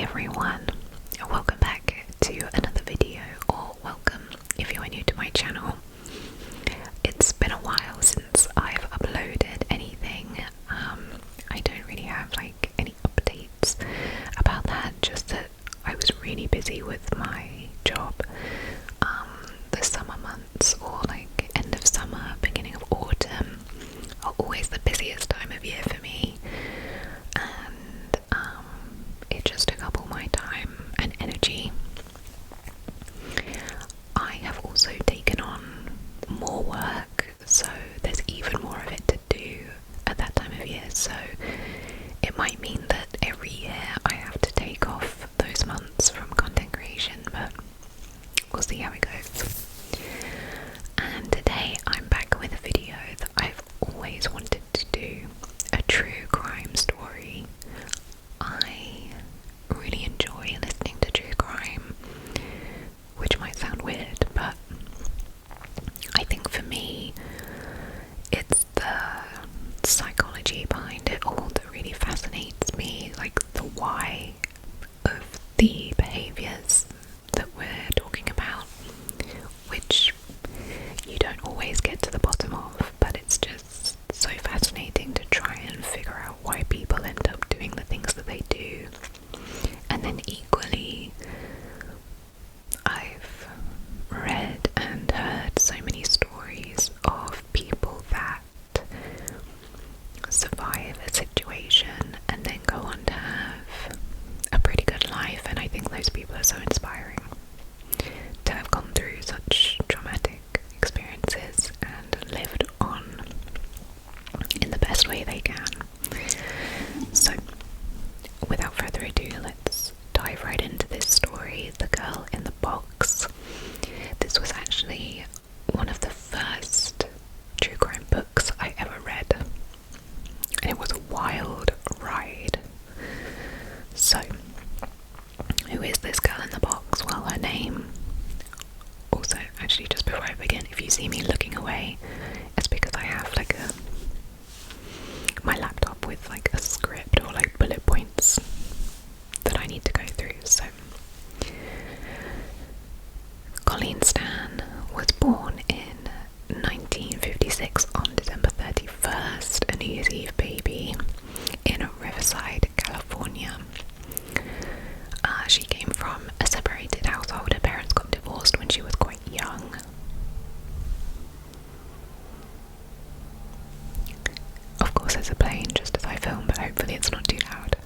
everyone, welcome back to another video, or welcome if you are new to my channel. It's been a while since I've uploaded anything. I don't really have like any updates about that, just that I was really busy with my job. The summer months, or like end of summer, beginning of autumn, are always the busiest time of year for me, and it just took up all my time and energy. I have also taken on more work, so there's even more of it to do at that time of year, so it might mean that every year I have to take off those months from content creation, but we'll see how it goes. And today I'm back with a video that I've always wanted to do, a true crime story. I really enjoy listening to true crime, which might sound weird, but I think for me it's the psychology behind it all that really fascinates me, like the why of the behaviours that we're talking about, which you don't always get to the bottom of, but it's just so fascinating to try and figure out why people end up doing the things that they do. And then equally, I've read and heard so many stories of people that survive a situation and then go on to have a pretty good life, and I think those people are so inspiring to have gone through such traumatic experiences and lived on in the best way they can. So without further ado, let's dive right into this story, The Girl in the Box. This was actually one of the first true crime books I ever read, and it was a wild ride. So, who is this girl in the box? Well, her name... Also, actually, just before I begin, if you see me looking away, it's because I have like my laptop with like a script or like bullet points that I need to go through. So, Colleen Stan was born in 1956 on December 31st, a New Year's Eve baby, in Riverside, California. She came from a separated household. Her parents got divorced when she was quite young. Of course there's a plane just as I film, but hopefully it's not too loud.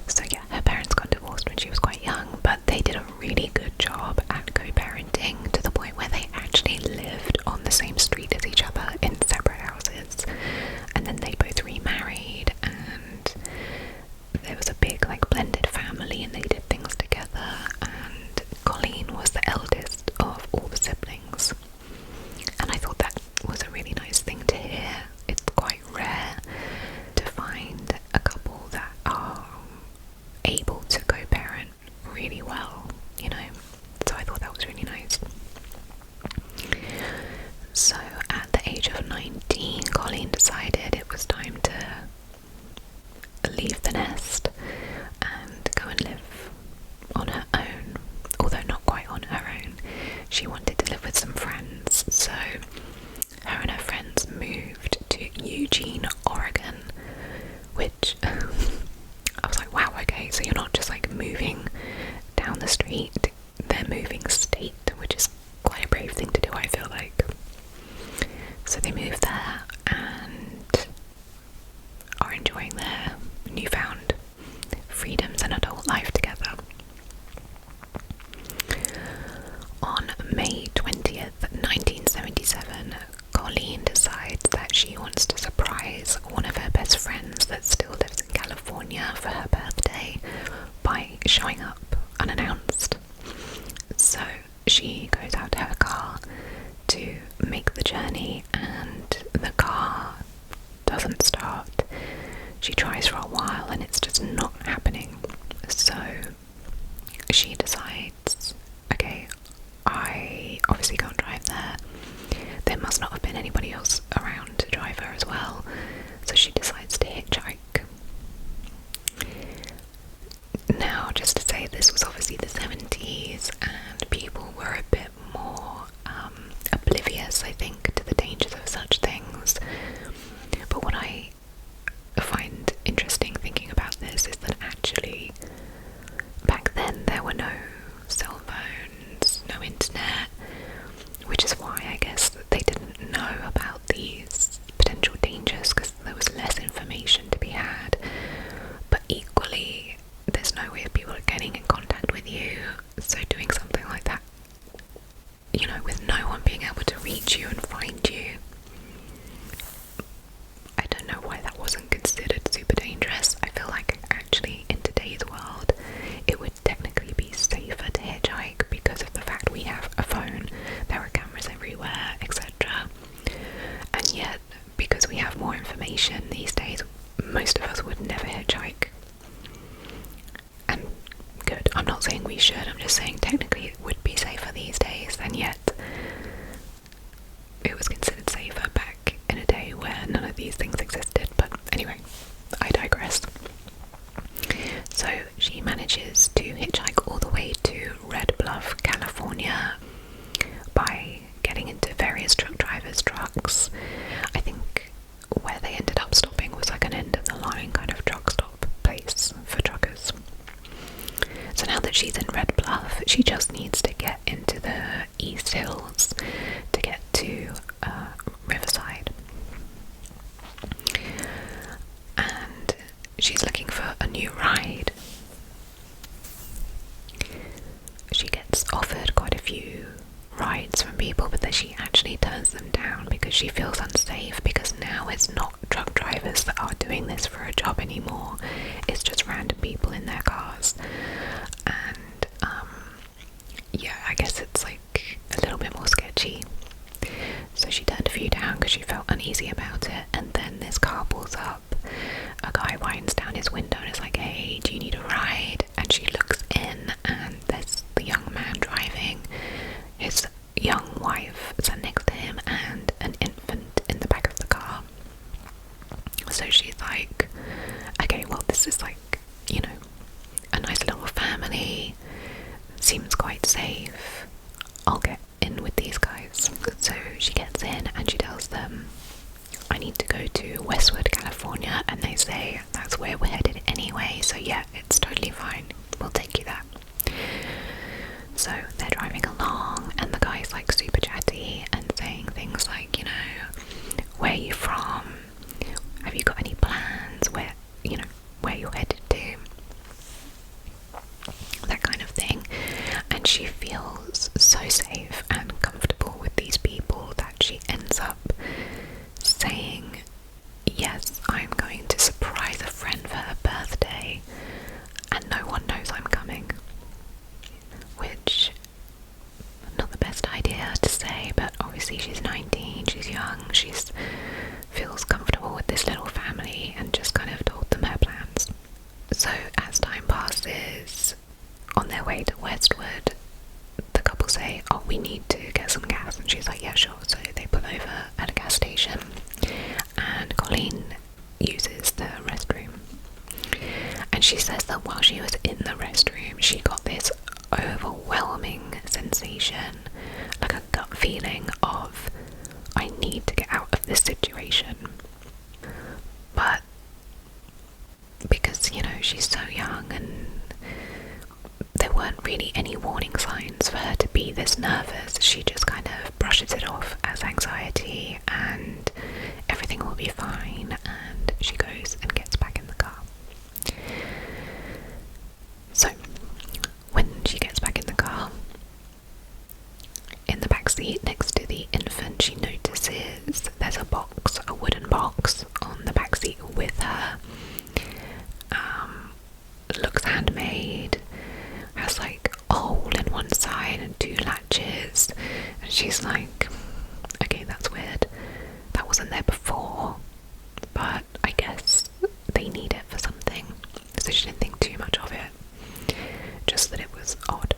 So yeah, her parents got divorced when she was quite young, but they did a really good job at co-parenting, to the point where they actually lived on the same street as each other in separate houses, and then they both remarried, and there was a big like blended family, and they did things together. And Colleen was the eldest of all the siblings, and I thought that was a really nice thing to hear. It's quite rare to find a couple that are able to co-parent really well, you know, so I thought that was really nice. So at the age of 19, Colleen decided it was time to leave the nest and go and live on her own, although not quite on her own. She wanted to live with some friends, so her and her friends moved to Eugene, Oregon, which I was like, wow, okay, so you're not just like moving down the street, they're moving state, which is quite a brave thing to do, I feel like. So they moved there and are enjoying their newfound freedoms and adult life together. On May 20th, 1977, Colleen decides that she wants to surprise one of her best friends that still lives in California for her birthday by showing up unannounced. So she goes out to her car to make the journey, and the car doesn't start. She tries for a while and it's just not happening. So she decides, okay, I obviously can't drive there. There must not have been anybody else around to drive her as well. So she decides to hitchhike. Now this was obviously the 70s and people were a bit more oblivious, I think, to the dangers of such things. But what I find interesting thinking about this is that actually back then there were no cell phones, no internet, which is why I guess that they didn't know about these potential dangers because there was less information to be had. But equally, there's no way of people getting in contact with you, so doing something like that, you know, with no one being able to reach you and find you, I don't know why that wasn't considered super dangerous. I feel like actually in today's world it would technically be safer to hitchhike because of the fact we have a phone, there are cameras everywhere, etc. And yet, because we have more information these days, most of us would never hitchhike. And good, I'm not saying we should, I'm just saying technically it would be safer these days, and yet it was considered safer back in a day where none of these things existed. But anyway, I digress. So she manages to hitchhike all the way to Red Bluff, California by getting into various truck drivers' trucks. I think where they ended up stopping was like an end of the line kind of truck stop place for truckers. So now that she's in Red Bluff, she just needs to get into the East Hills to get to Riverside. And she's looking for a new ride. She gets offered quite a few rides from people, but then she actually turns them down because she feels unsafe, because now it's not truck drivers that are doing this for a job anymore, it's just random people in their cars. And yeah, I guess it's like a little bit more sketchy. So she turned a few down because she felt uneasy about it, and then this car pulls up, a guy winds down his window and is like, hey, do you need a ride? And she looks in and there's the young man driving, his young wife sat next to him, and an infant in the back of the car. So she's like, okay, well, this is like, you know, a nice little family, seems quite safe, I'll get in with these guys. So she gets in and she tells them, I need to go to Westwood, California, and they say that's where we're headed anyway, so yeah, it's totally fine, we'll take you there. So they're driving along and the guy's like super chatty and saying things like, you know, where are you from? Have you got any plans? Where, you know, where you're headed to? That kind of thing. And she feels so safe and comfortable with these people that she ends up saying, yes, I'm going to surprise a friend for her birthday and no one knows I'm coming. Which, not the best idea to say, but obviously she's 19, she's young, she feels comfortable with this little family and just kind of told them her plans. So as time passes, on their way to Westwood, the couple say, oh, we need to get some gas, and she's like, yeah, sure. So they pull over at a gas station and Colleen uses the restroom, and she says that while she was in the restroom she got this overwhelming sensation, like a gut feeling of, I need to get out of this situation. But because, you know, she's so young and there weren't really any warning signs for her to be this nervous, she just kind of brushes it off as anxiety and everything will be fine, and she goes and gets back in the car. So when she gets back in the car, in the back seat next to the infant, she notices there's a box, a wooden box on the back seat with her. Looks handmade, has like a hole in one side and two latches, and she's like, okay, that's weird, that wasn't there before, but I guess they need it for something. So she didn't think too much of it, just that it was odd.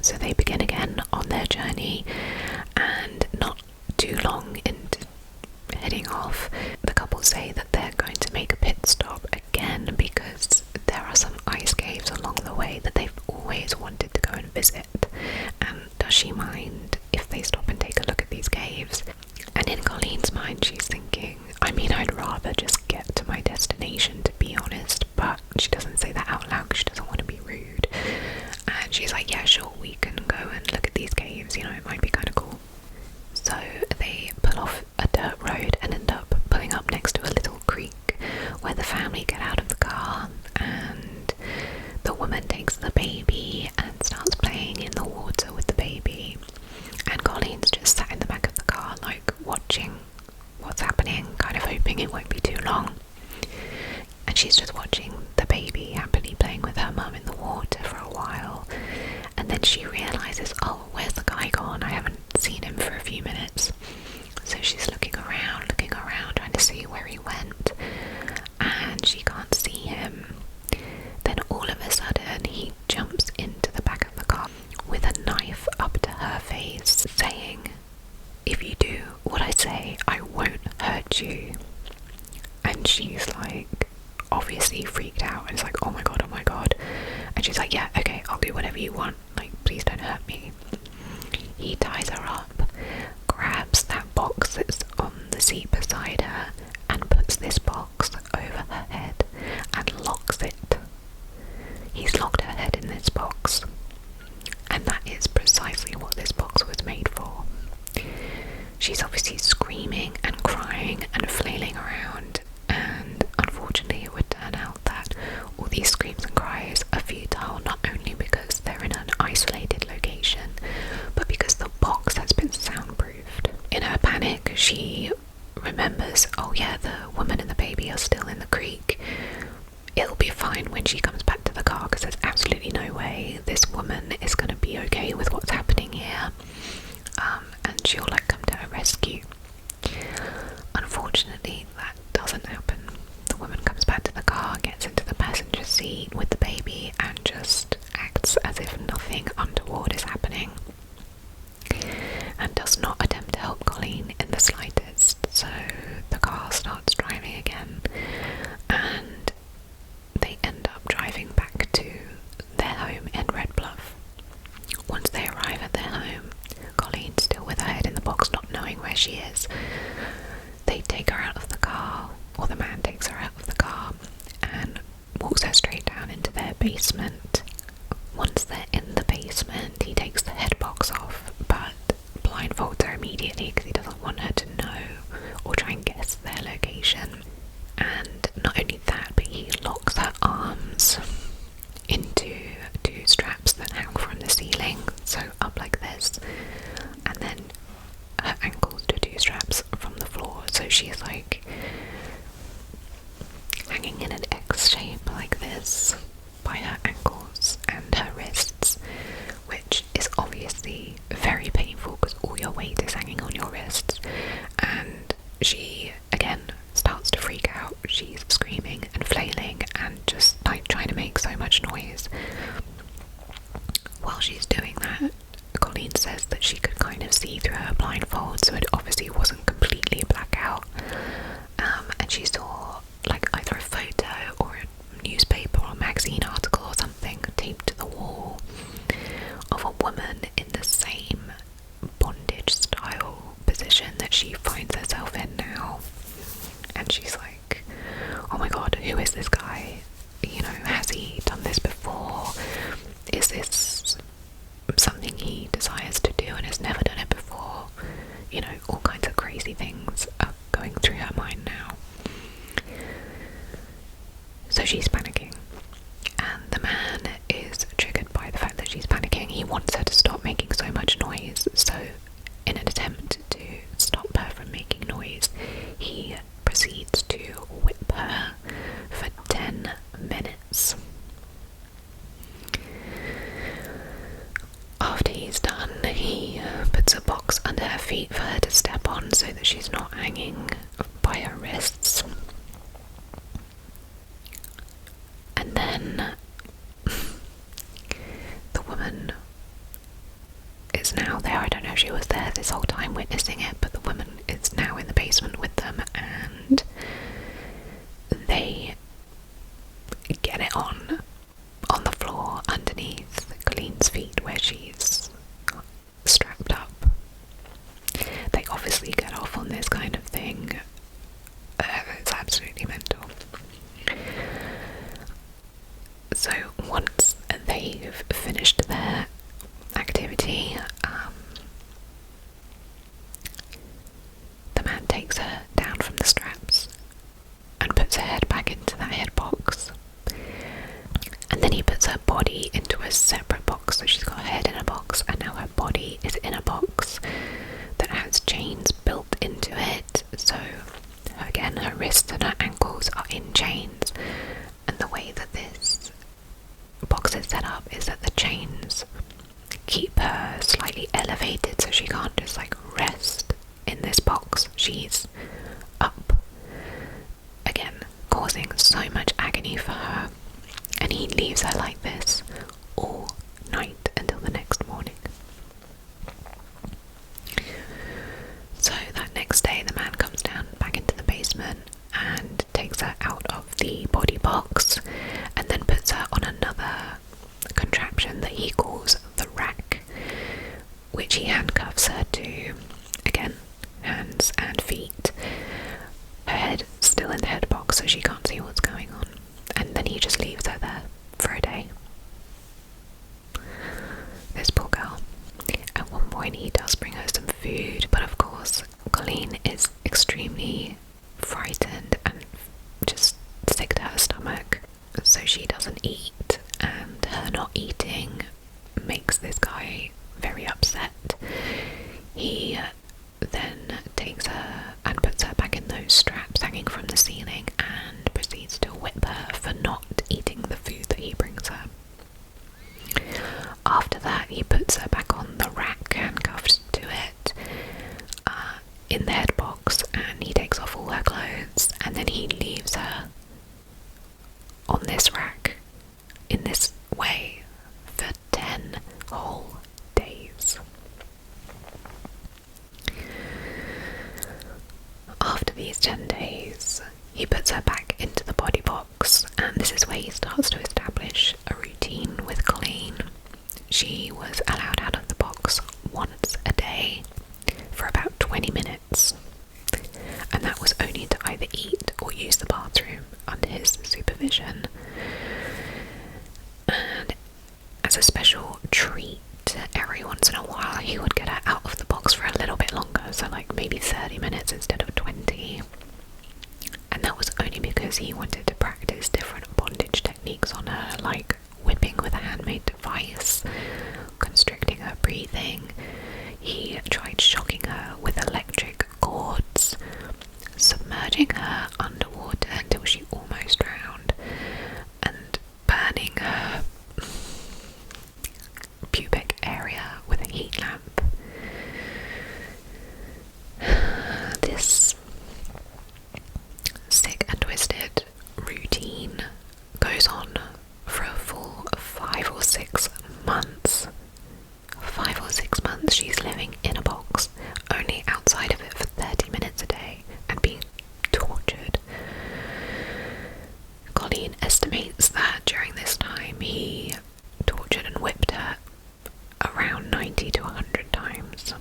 So they begin again on their journey, and not too long into heading off, the couple say that they're going to make a pit stop again because there are some ice caves along the always wanted to go and visit, and does she mind if they stop and take a look at these caves? And in Colleen's mind, she's thinking, I mean, I'd rather just get to my destination, to be honest, but she doesn't say that out loud because she doesn't want to be rude. And she's like, yeah, sure, we can go and look at these caves, you know, it might be kind of cool. So they pull off a dirt road and end up pulling up next to a little creek where the family get out of the car, and the woman takes the baby and starts playing in the water with the baby. And Colleen's just sat in the back of the car, like, watching what's happening, kind of hoping it won't be too long. And she's just watching the baby happily playing with her mum in the water for a while. And then she realises, oh, where's the guy gone? I haven't seen him for a few minutes. So she's looking around, trying to see where he went. And she can't see him. Then all of a sudden, he jumps into the back of the car with a knife up to her face, saying, if you do what I say, I won't hurt you. And she's like, obviously freaked out, and it's like, oh my god. And she's like, yeah, okay, I'll do whatever you want, like, please don't hurt me. He ties her up, grabs that box that's on the seat beside her, and puts this box over her head and locks it. He's locked her head in this box, and that is precisely what this box was made for. She's obviously screaming and crying and flailing around, and unfortunately it would turn out that all these screams and cries are futile, not only because they're in an isolated location, but because the box has been soundproofed. In her panic, she remembers, oh yeah, the woman and the baby are still in the creek. It'll be fine when she comes back to the car, because there's absolutely no way this woman is going to be okay with what's happening here. And she'll like come to her rescue. Unfortunately, that doesn't happen. The woman comes back to the car, gets into the passenger seat with the baby, and just acts as if nothing untoward is happening, and does not attempt to help Colleen in the slightest. So the car starts driving again, and they end up driving back to their home in Red Bluff. Once they arrive at their home, Colleen's still with her head in the box, not knowing where she is. They take her out of the car, or the man takes her out of the car, and walks her straight down into their basement. Once they're in the basement, he takes the head box off, but blindfolds her immediately because he doesn't want her to know or try and guess their location. And not only that, but he locks her arms into two straps that hang from the ceiling, so up like this, and then her ankles to two straps from the floor, so she's like hanging in an X shape like this by her ankles and her wrists, which is obviously very painful because all your weight is hanging on your wrists. And she again starts to freak out. She's screaming and flailing and just like trying to make so much noise. While she's doing that, Colleen says that she could kind of see through her blindfold, so it obviously wasn't completely blackout. And she saw like either a photo or a newspaper or a magazine article or something taped to the wall of a woman in the same bondage style position that she finds herself in now. And she's like, oh my god, who is this guy? You know, has he done this before? Is this something he desires to do and has never done it before? You know, all kinds of crazy things are going through her mind now. So she's panicking, and the man is triggered by the fact that she's panicking. He wants her to stop making so much noise, so in an attempt to stop her from making noise, he proceeds to whip her for 10 minutes. After he's done, he puts a box under her feet for her to step on so that she's not hanging by her wrists. And then the woman is now there. I don't know if she was there this whole time witnessing it, but the woman is now in the basement with them, and they get it on the floor underneath Colleen So once they've finished their activity, the man takes her down from the straps and puts her head back into that head box. And then he puts her body into a separate box. So she's got her head in a box, and now her body is in a box that has chains built into it. So again, her wrists and her ankles are in chains. And the way that this box is set up is that the chains keep her slightly elevated, so she can't just like rest in this box. She's up. Again, causing so much agony for her. And he leaves her like this all night until the next morning. So that next day, the man comes down back into the basement and takes her out of the body box and then puts her on another contraption that he calls the rack, which he handcuffs her to. Again, hands and feet. Her head still in the head box, so she can't see what's going on. And then he just leaves her there for a day. This poor girl. At one point he does bring her some food, but of course Colleen is extremely frightened and just sick to her stomach, so she doesn't eat, and her not eating makes this guy very upset. He then takes her and puts her back in those straps hanging from the ceiling and proceeds to whip her for not eating the food that he brings her. After that, he puts her back on the rack, handcuffed to it, in the head box, and he takes off all her clothes, and then he leaves her on this rack in this way for 10 whole days. After these 10 days, he puts her back into the body box, and this is where he starts to establish a routine with Colleen. She was allowed out of the box once a day for about 20 minutes, and that was only to either eat or use the bathroom under his supervision. And as a special treat, every once in a while he would get her out of the box for a little bit longer, so like maybe 30 minutes instead of 20. And that was only because he wanted to practice different bondage techniques on her, like whipping with a handmade device, constricting her breathing. He tried shocking her with electric cords, submerging her underwater until she almost drowned, and burning her pubic area with a heat lamp. This sick and twisted routine goes on for a full 5 or 6 months. 5 or 6 months she's living in a box, only outside of it for 30 minutes a day, and being tortured. Colleen estimates that during this time he tortured and whipped her around 90 to 100 times.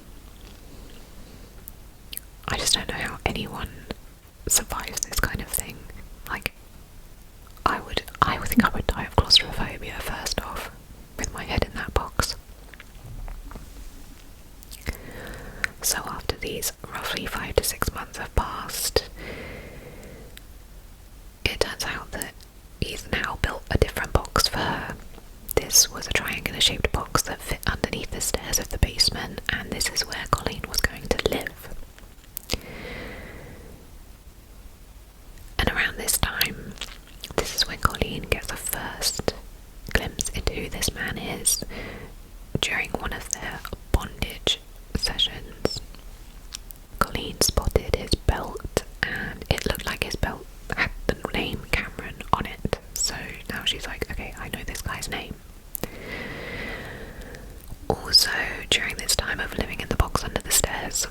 I just don't know how anyone survives this kind of thing. Like, I think I would die of claustrophobia first off, with my head in that box. So after these roughly 5 to 6 months have passed, it turns out that he's now built a different box for her. This was a triangular shaped box that fit underneath the stairs of the basement, and this is where Colleen was going to live. And around this time, this is when Colleen gets a first glimpse into who this man is. During one of their bondage sessions, Colleen spotted his belt, and it looked like his belt had the name Cameron on it. So now she's like, okay, I know this guy's name. Also, during this time of living in the box under the stairs,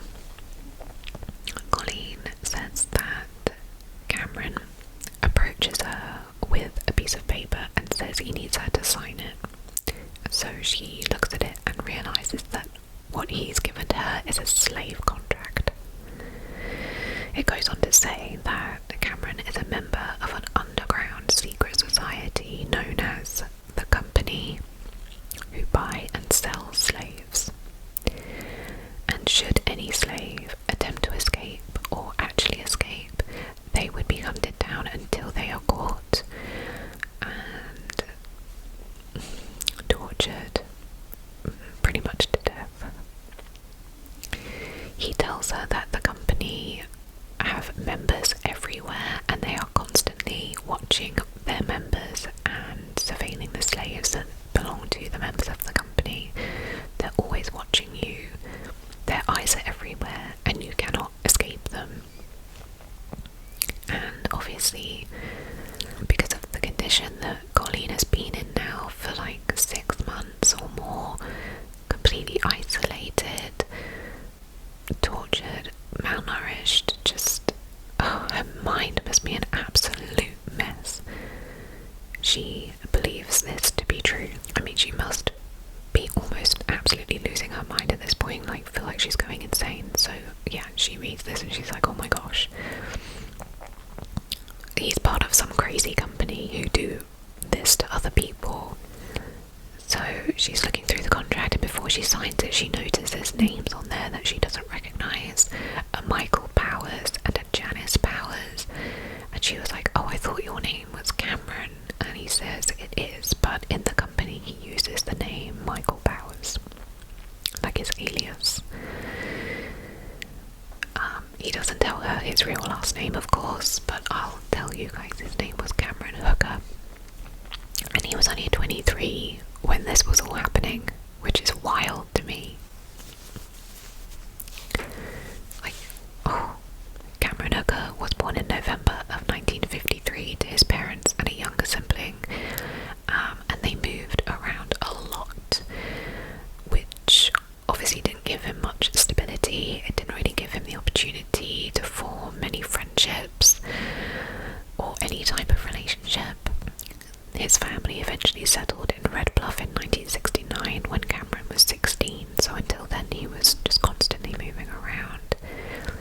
Colleen says that Cameron approaches her with a piece of paper and says he needs her to sign it. So she looks at it and realises that what he's given to her is a slave contract. It goes on to say that Cameron is a member of an underground secret society known as tells her that the company have members everywhere and they are constantly watching their members and surveilling the slaves that belong to the members of the company. They're always watching you. Their eyes are everywhere and you cannot escape them. And obviously, because of the condition that Colleen has been in now for like 6 months or more, completely isolated, tortured, malnourished, just her mind must be an absolute mess. She believes this to be true. I mean, she must be almost absolutely losing her mind at this point, like feel like she's going insane. So yeah, she reads this and she's like, oh my gosh, he's part of some crazy company who do this to other people. So she's looking through the contract, and before she signs it, she notices names on there that she doesn't recognise, a Michael Powers and a Janice Powers. And she was like, oh, I thought your name was Cameron. And he says it is, but in the company he uses the name Michael Powers, like his alias. He doesn't tell her his real last name, of course, but I'll tell you guys his name was Cameron Hooker. And he was only 23 when this was all happening, which is wild to me. Like, oh, Cameron Hooker was born in November of 1953 to his parents and a younger sibling, and they moved around a lot, which obviously didn't give him much stability. It didn't really give him the opportunity to form many friendships or any type of relationship. His family eventually settled in Red Bluff in 1969 when Cameron was 16, so until then he was just constantly moving around.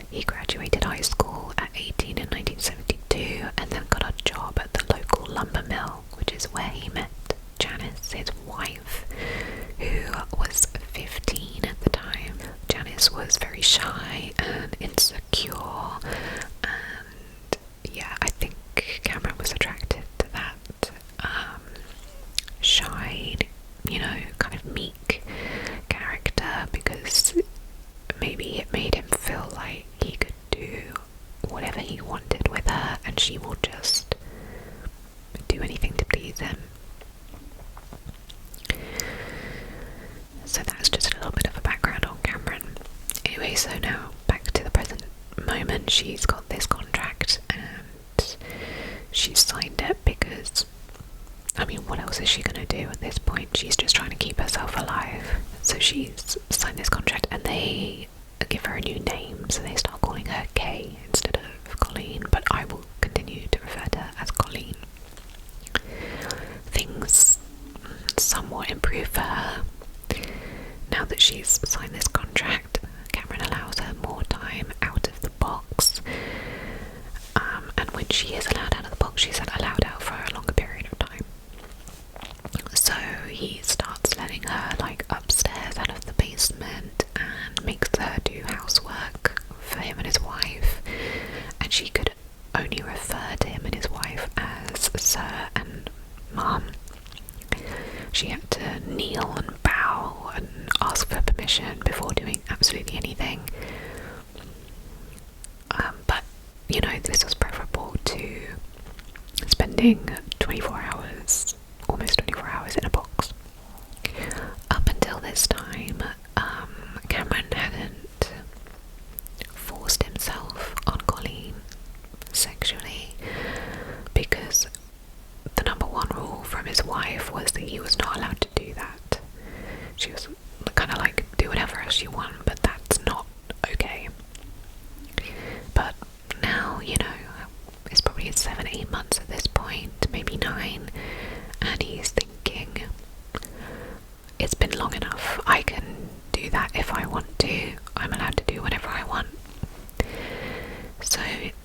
He graduated high school at 18 in 1972 and then got a job at the local lumber mill, which is where he met Janice, his wife, who was 15 at the time. Janice was very shy and insecure, and yeah, I think Cameron was attracted to that shy, you know, kind of meek character, because maybe it made him feel like he could do whatever he wanted with her and she will just do anything to please him. So that's just a little bit of a background on Cameron. Anyway, so now back to the present moment. She's got this contract and she's signed it because, I mean, what else is she going to do at this point? She's just trying to keep herself alive. So she's signed this contract and they give her a new name, so they start calling her Kay instead of Colleen, but I will continue to refer to her as Colleen. Things somewhat improve for her. Now that she's signed this contract, Cameron allows her more time out of the box. And when she is allowed out of the box, she's allowed out for a longer period of time. So he starts letting her like upstairs out of the basement and makes her do housework for him and his wife. And she could only refer to him and his wife as Sir and Mum. She had to kneel and bow and ask for permission before doing absolutely anything. But, you know, this was preferable to spending 24 hours, almost 24 hours in a box. Up until this time, Cameron hadn't forced himself on Colleen sexually because the number one rule from his wife was that he was not allowed to do that. She was kind of like, do whatever else you want, but that's not okay. But now, you know, it's probably 7-8 months at this point, maybe 9, and he's thinking, it's been long enough, I can do that if I want to, I'm allowed to do whatever I want. So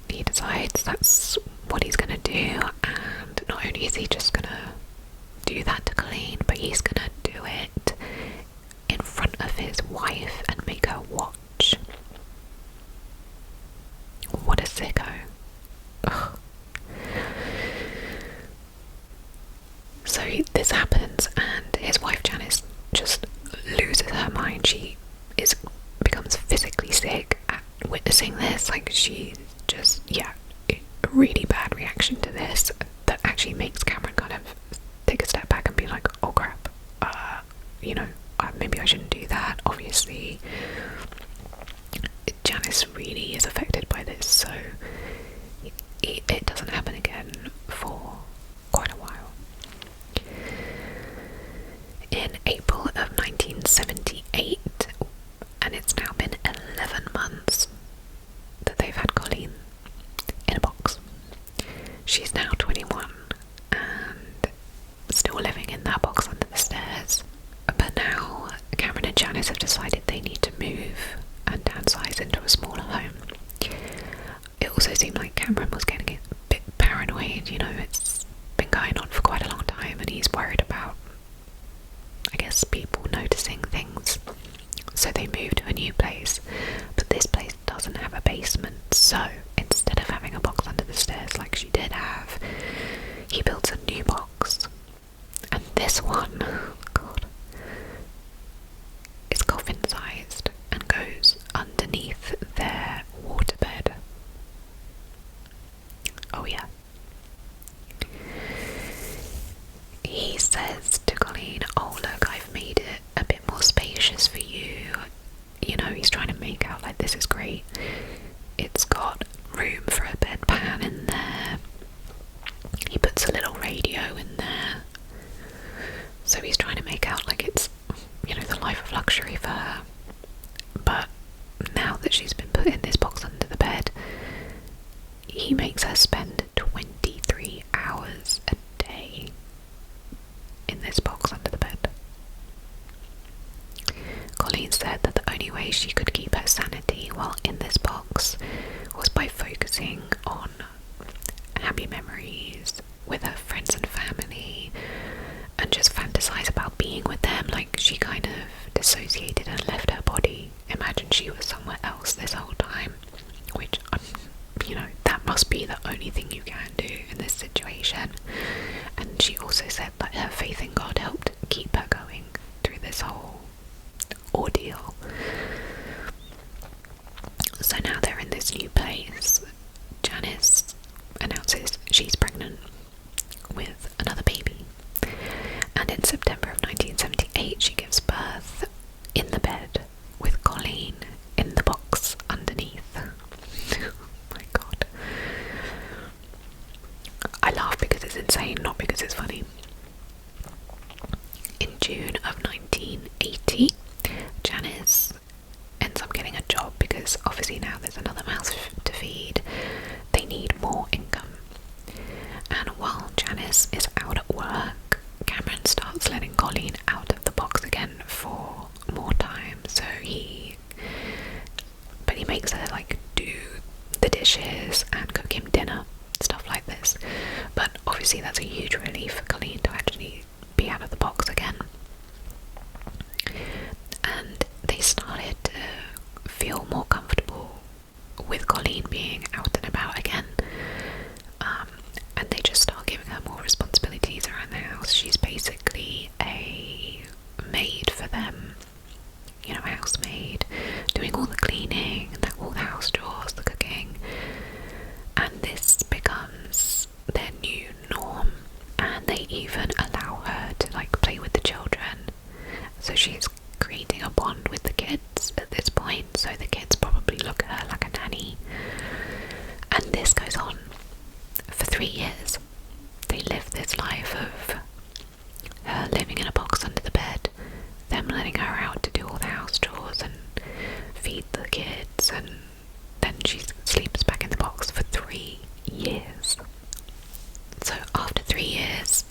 he decides that's what he's gonna do, and not only is he just gonna do that to Colleen, but he's gonna do it in front of his wife and make her watch. What a sicko. Ugh. So this happens and his wife Janice just loses her mind. She becomes physically sick at witnessing this, like, she just, yeah, a really bad reaction to this that actually makes Cameron kind of take a step back and be like, oh crap, you know, maybe I shouldn't do that. Obviously, Janice really is affected by this, so it doesn't happen again for quite a while. In April of 1978, and it's now been 11 months that they've had Colleen in a box. She's now 21 and still living in that box under the stairs. But now Cameron and Janice have decided they need to move and downsize into a smaller home. It also seemed like Cameron was getting a bit paranoid, you know, it's been going on for quite a long time and he's worried about, I guess, people noticing things. So they moved to a new place, but this place doesn't have a basement, so instead of having a box under the stairs like she did have, he built a new box. And this one, God, is coffin-sized and goes underneath their waterbed. Oh yeah. He says to Colleen, oh look, I've made it a bit more spacious for you. You know, he's trying to make out like this is great. It's got room for a bedpan in there. He puts a little radio in there. So he's trying to make out like it's, you know, the life of luxury for her. But now that she's been put in this box under the bed, he makes her spend 23 hours a day in this box under the bed. Colleen said that the only way she could keep her sanity while in this box was by focusing on happy memories with her friends and family and just fantasize about being with them. Like, she kind of dissociated and left her body. Imagine she was somewhere else this whole time, which, you know, that must be the only thing you can do in this situation. And she also said that her faith in God helped keep her going through this whole ordeal. So now they're in this new place. Janice announces she's pregnant with another baby, and in September of 1978 she gives birth in the bed with Colleen in the box underneath. Oh my god. I laugh because it's insane, not because it's funny. In June of 1980, Janice ends up getting a job because obviously now there's another mouse to feed. They need more income. And while Janice is out at work, Cameron starts letting Colleen out of the box again for more time. So he makes her like do the dishes and cook him dinner, stuff like this. But obviously that's a huge relief for Colleen to actually be out of the box again. And they started to feel more comfortable with Colleen being out and about again. And they just start giving her more responsibilities around the house. She's basically a maid for them, you know, housemaid, doing all the cleaning, all the house chores, the cooking. And this becomes their new norm. And they even allow her to like play with the children. So she's creating a bond with the kids at this point. So the kids probably look at her like a nanny. And this goes on for 3 years. They live this life of her living in a box under the bed, them letting her out to do all the house chores and feed the kids, and then she sleeps back in the box for 3 years. So after 3 years,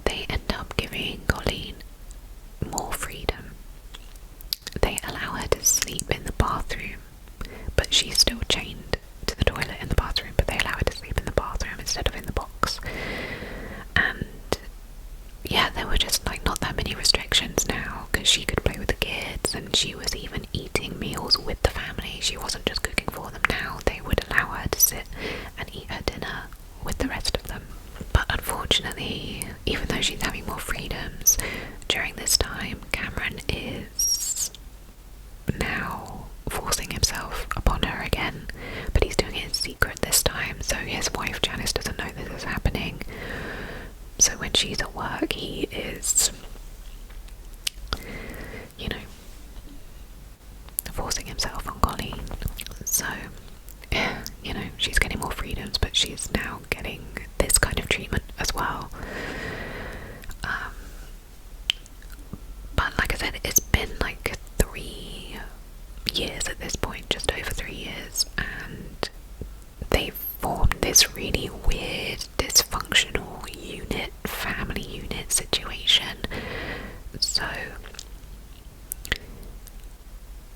they end up giving Colleen more freedom. They allow her to sleep in the bathroom, but she's still chained to the toilet in the bathroom, but they allow her to sleep in the bathroom instead of in the box. And yeah, there were just like not that many restrictions now, because she could play with the kids and she was even eating meals with the family. She wasn't just cooking for them now. They would allow her to sit and eat her dinner with the rest of them. But unfortunately, even though she's having more freedoms, during this time Cameron is now forcing himself secret this time, so his wife Janice doesn't know this is happening. So when she's at work, he is, you know, forcing himself on Colleen. So, you know, she's getting more freedoms, but she's now getting this kind of treatment as well. But like I said, it's been like 3 years at this point, just over 3 years, and they've formed this really weird, dysfunctional family unit situation. So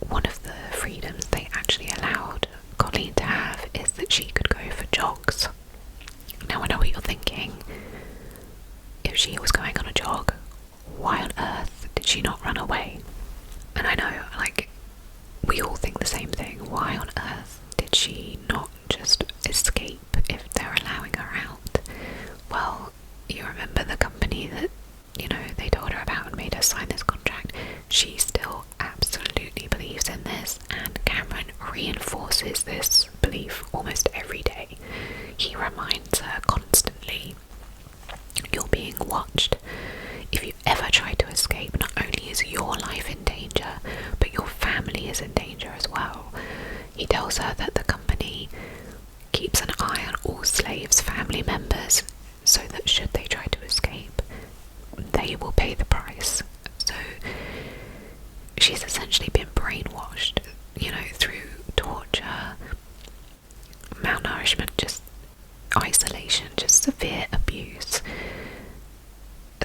one of the freedoms they actually allowed Colleen to have is that she could go for jogs. Now I know what you're thinking. If she was going on a jog, why on earth did she not run away? And I know, like, we all think the same thing. Why on earth did she not just escape if they're allowing her out? Well, you remember the company that, you know, they told her about and made her sign this contract. She still absolutely believes in this, and Cameron reinforces this belief almost every day. He reminds her constantly, you're being watched. If you ever try to escape, not only is your life in danger, but your family is in danger as well. He tells her that the company keeps an eye on all slaves' family members, so that should they try to escape, they will pay the price. So she's essentially been brainwashed, you know, through torture, malnourishment, just isolation, just severe abuse,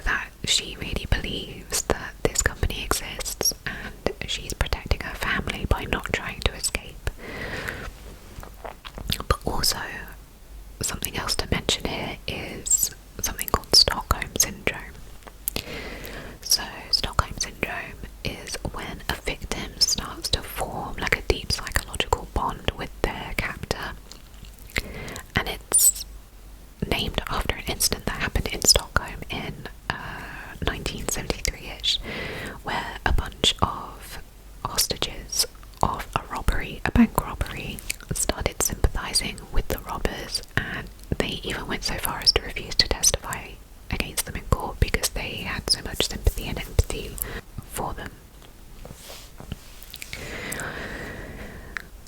that she really believes that this company exists and she's protecting her family by not trying to escape. But also, something else to mention here is something called Stockholm Syndrome. So, Stockholm Syndrome is when a victim starts to form like a deep psychological bond with their captor, and it's named after an incident that happened in Stockholm in 1973-ish, where a bunch of hostages of a bank robbery, started sympathising with the robbers, and they even went so far as to refuse to testify against them in court because they had so much sympathy and empathy for them.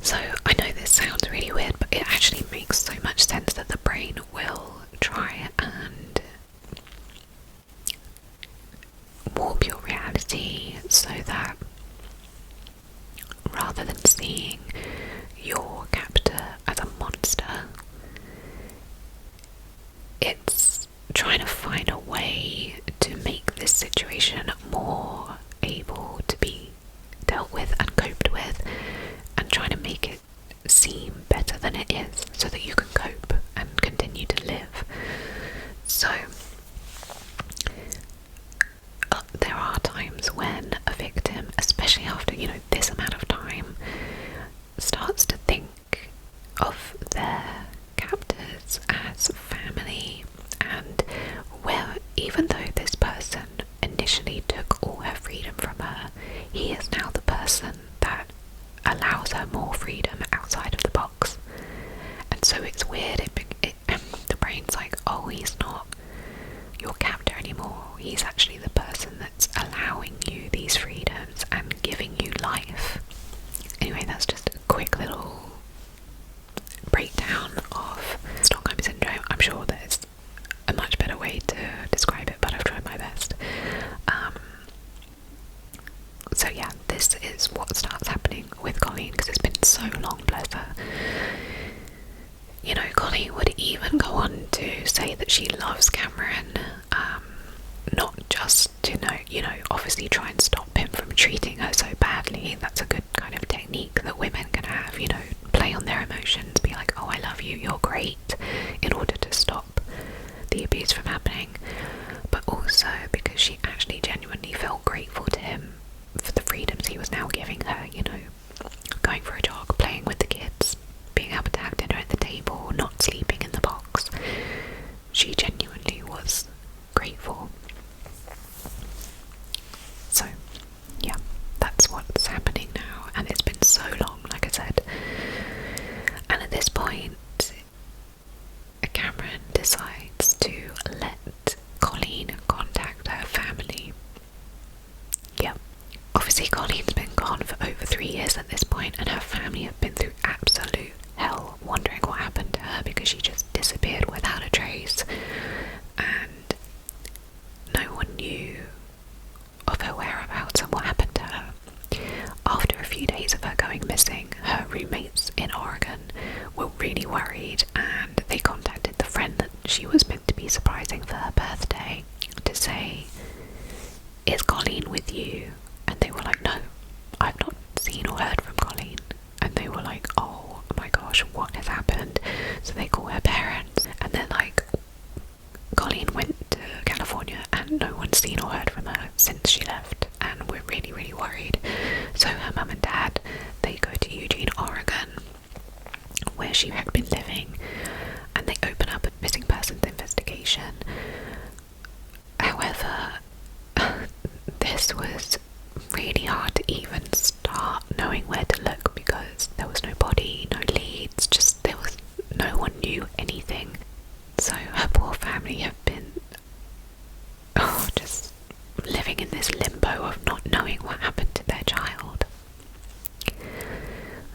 So I know this sounds really weird, but it actually makes so much sense that the brain will try and warp your reality so that rather than seeing your captor as a monster, it's trying to find a way to make this situation more able to be dealt with and coped with, and trying to make it seem better than it is so that you can cope and continue to live. So there are times when a victim, especially after, you know, this amount of time, starts to think of their captors as family, and where even though this person initially took all her freedom from her, he is now the person that allows her more freedom outside of the box. And so it's weird, the brain's like, oh, he's not your captor anymore, he's actually the person that's allowing you these freedoms and giving you life. Anyway, that's just a quick little breakdown of Stockholm Syndrome. I'm sure there's a much better way to describe it, but I've tried my best. So yeah, this is what starts happening with Colleen, because it's been so long, bless her. You know, Colleen would even go on to say that she loves Cameron, not just to know, you know, obviously try and stop him from treating her so badly. That's a good kind of technique that women can have, you know, play on their emotions, be like, oh, I love you, you're great, in order to stop the abuse from happening. But also because she actually genuinely felt grateful to him for the freedoms he was now giving her, you know, going for a jog, playing with the kids, being able to have dinner at the table, not sleeping in the box. She genuinely was grateful. So yeah, that's what's happening now, and it's been so long, like I said. And at this point, obviously Colleen's been gone for over 3 years at this point, and her family have been through absolute hell wondering what happened to her because she just disappeared without a trace, and no one knew of her whereabouts and what happened to her. After a few days of her going missing, her roommates in Oregon were really worried, and they contacted the friend that she was meant to be surprising for her birthday to say, "Is Colleen with you?" And they were like, "No, I've not seen or heard from Colleen." And they were like, "Oh my gosh, what has happened?" So they call her parents, and they're like, "Colleen went to California and no one's seen or heard from her since she left, and we're really, really worried." So her mum and dad, they go to Eugene, Oregon, where she had been living, and they open up a missing persons investigation. However, this was really hard to even start knowing where to look because there was no body, no leads, just no one knew anything. So her poor family have been just living in this limbo of not knowing what happened to their child.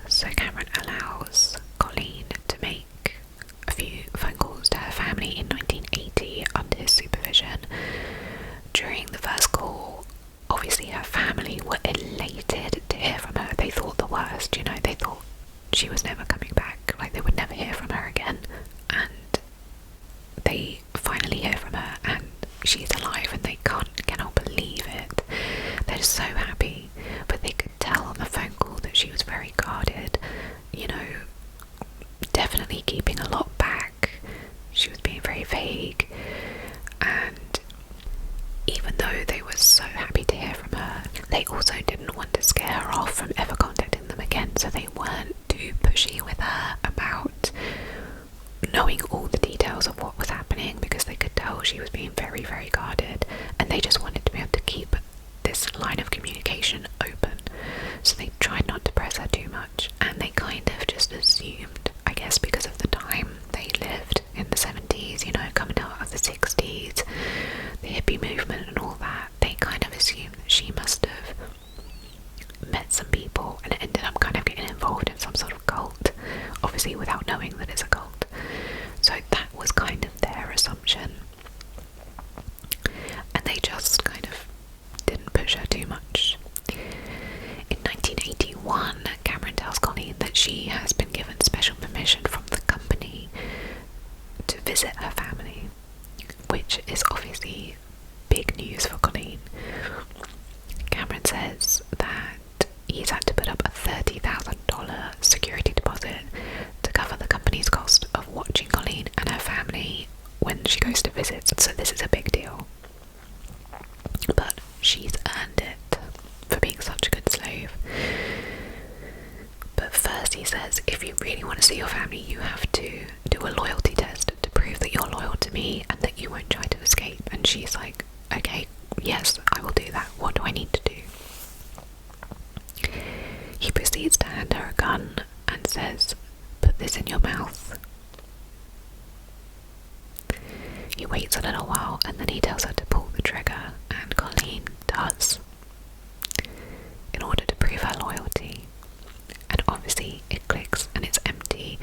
So Cameron allows Colleen to make a few phone calls to her family in 1980 under his supervision. During the first call, obviously her family were elated to hear from her. They thought the worst, they thought she was never coming back, like they would never hear from her again. And they finally hear from her and she's alive, and they cannot believe it. They're just so happy, but they could tell on the phone call that she was very guarded, definitely keeping a lot back. She was being very vague, and even though they were so happy to hear from her, they also didn't want to scare her off from ever contacting them again, so they weren't too pushy with her about knowing all the details of what was happening, because they could tell she was being very, very guarded, and they just wanted to be able to keep this line of communication open. So they tried not to press her too much, and they kind of just assumed, I guess because of the time they lived in the 70s, coming out of the 60s, the hippie movement and all that, they kind of assumed that she must have met some people and ended up kind of getting involved in some sort of cult, obviously without knowing that it's a cult. So that was kind of their assumption, and they just kind of didn't push her too much. In 1981, Cameron tells Colleen that she has been given special permission from the company to visit her family, which is obviously big news for Colleen. Cameron says that he's had to put up a $30,000 security deposit to cover the company's cost of watching Colleen and her family when she goes to visit, so this is a big deal. But she's earned it for being such a good slave. But first he says, if you really want to see your family, you have to do a loyalty test to prove that you're loyal to me and that you won't try to escape. And she's like, okay, yes, I will do that. What do I need to do? He proceeds to hand her a gun and says, put this in your mouth. He waits a little while and then he tells her to pull the trigger, and Colleen does, in order to prove her loyalty. And obviously it clicks and it's empty.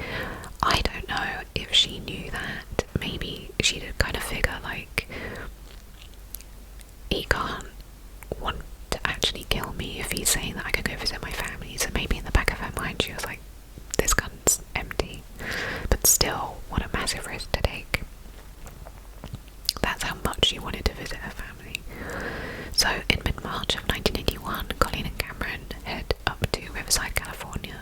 I don't know if she knew that. Maybe she did kind of figure like, he can't want to actually kill me if he's saying that I can go visit my family. So maybe in the back of her mind she was like, this gun's empty. But still, what a massive risk to take. That's how much she wanted to visit her family. So in mid-March of 1981, Colleen and Cameron head up to Riverside, California,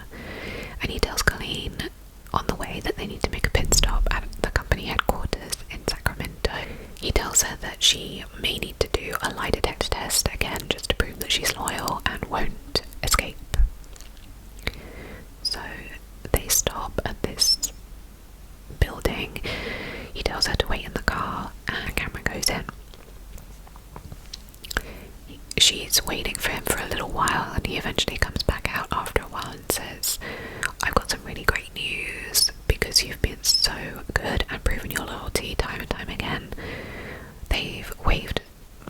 and he tells Colleen on the way that they need to make a pit stop at the company headquarters in Sacramento. He tells her that she may need to do a lie detector test again just to prove that she's loyal and won't escape. So they stop at this building. He tells her to wait in the car and Cameron goes in. She's waiting for him for a little while, and he eventually comes back out after a while and says, I've got some really great news, because you've been so good and proven your loyalty time and time again. They've waived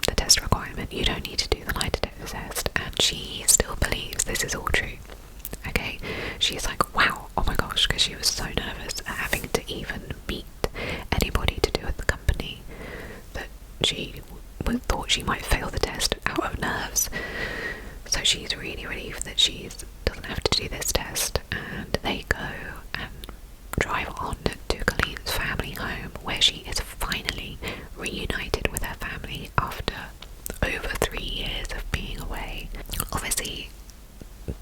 the test requirement. You don't need to do the lie detector test. And she fail the test out of nerves. So she's really relieved that she doesn't have to do this test, and they go and drive on to Colleen's family home, where she is finally reunited with her family after over 3 years of being away. Obviously,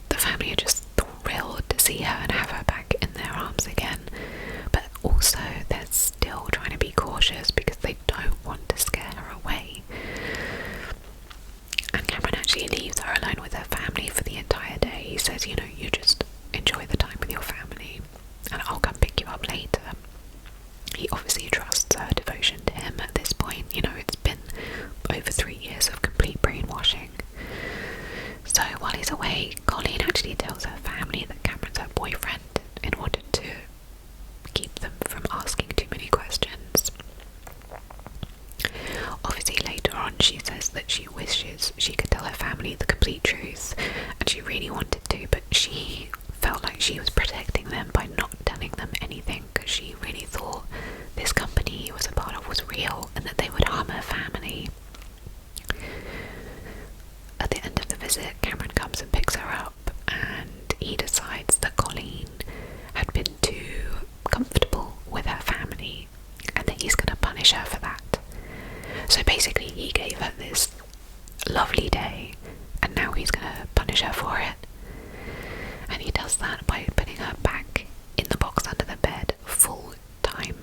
the family are just thrilled to see her and have her back in their arms again, but also they're still trying to be cautious because they don't want to scare her away. And Cameron actually leaves her alone with her family for the entire day. He says, you know, you just enjoy the time with your family and I'll come pick you up later. He obviously trusts her devotion to him at this point. You know, it's been over 3 years of complete brainwashing. So while he's away, Colleen actually tells her family that Cameron's her boyfriend in order to keep them from asking too many questions. Obviously later on she says that she wishes she could tell her family the complete truth, and she really wanted to, but she felt like she was protecting them by not telling them anything, because she really thought this company he was a part of was real and that they would harm her family. At the end of the visit, Cameron comes and picks her up, and he decides that Colleen had been too comfortable with her family and that he's going to punish her for that. So basically he gave her this lovely day and now he's going to punish her for it. And he does that by putting her back in the box under the bed full time.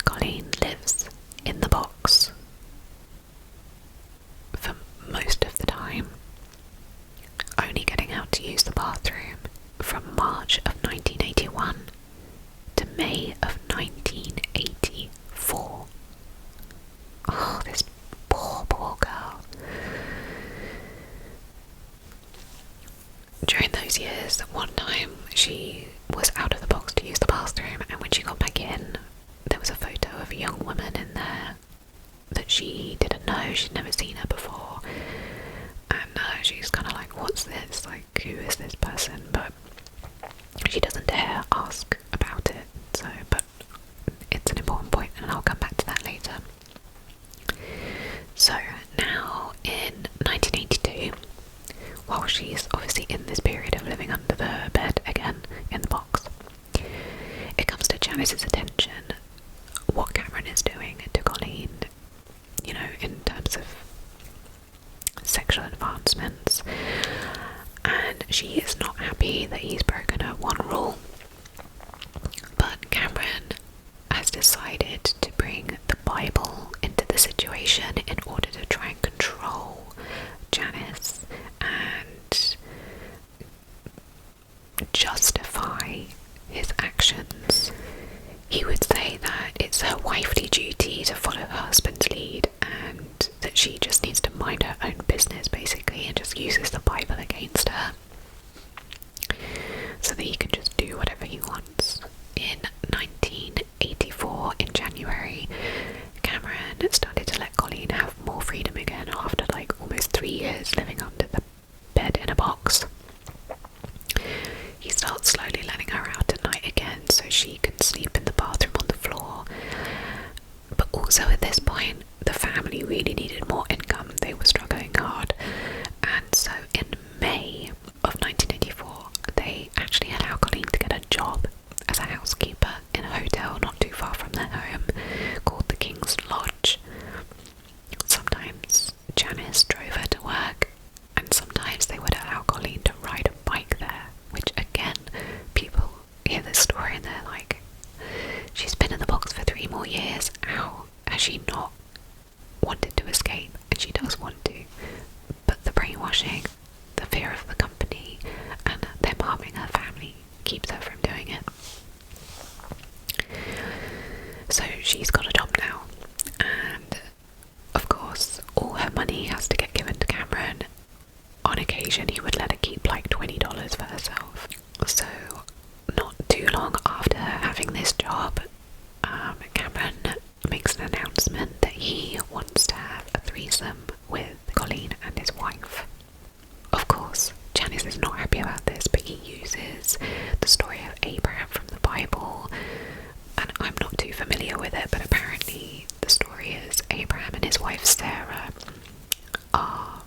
Colleen lives in the box for most of the time, only getting out to use the bathroom from March of 1981 to May of 1984. Oh, this poor girl. During those years, one time she was out of the box to use the bathroom, and when she got back in, there was a photo of a young woman in there that she didn't know. She'd never seen her before, and she's kind of like, what's this? Like, who is this person? But she doesn't dare ask about it. So, but it's an important point, and I'll come back to that later. So now in 1982, while she's obviously in this period of living under the bed again in the box, it comes to Janice's attention what Cameron is doing to Colleen, you know, in terms of sexual advancements, and she is not happy that he's broken her one rule. But Cameron has decided to bring the Bible into the situation in order to try and control Janice and justify his actions. He would say that it's her wifely duty to follow her husband's lead and that she just needs to mind her own business basically, and just uses the Bible against her so that he can just do whatever he wants. In 1984, in January, Cameron started to let Colleen have more freedom again after like almost 3 years living under the bed in a box. He starts slowly letting her out at night again so she can sleep in the bathroom on the floor. But also at this point, the family really needed more income. They were struggling hard. And so in May of 1984, they actually allowed Colleen to get a job as a housekeeper in a hotel not too far from their home called the King's Lodge. Sometimes Janice drove her to work, and sometimes they would allow Colleen to ride a bike there, which again, people hear this story and they're like, she's been in the box for 3 more years, how has she not wanted to escape? And she does want to, but the brainwashing, the fear of the company, and them harming her family keeps her from doing it. So she's got a job now, and of course all her money has to get given to Cameron. On occasion he would let her keep like $20 for herself. So not too long after having this job, Cameron makes an announcement that he wants to have a threesome with Colleen and his wife. Of course, Janice is not happy about this, but he uses the story of Abraham from the Bible, and I'm not too familiar with it, but apparently the story is wife Sarah are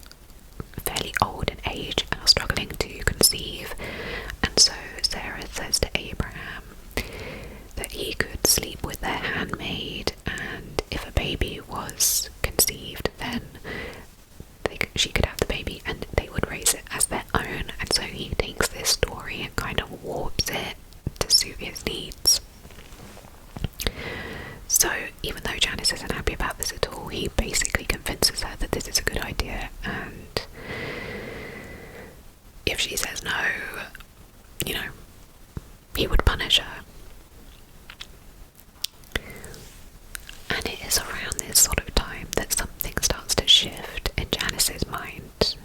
fairly old in age and are struggling to conceive, and so Sarah says to Abraham that he could sleep with their handmaid, and if a baby was conceived, then she could have the baby and they would raise it as their own. And so he takes this story and kind of warps it to suit his needs. So even though Janice isn't happy about this at all, he basically convinces her that this is a good idea, and if she says no, you know, he would punish her. And it is around this sort of time that something starts to shift in Janice's mind.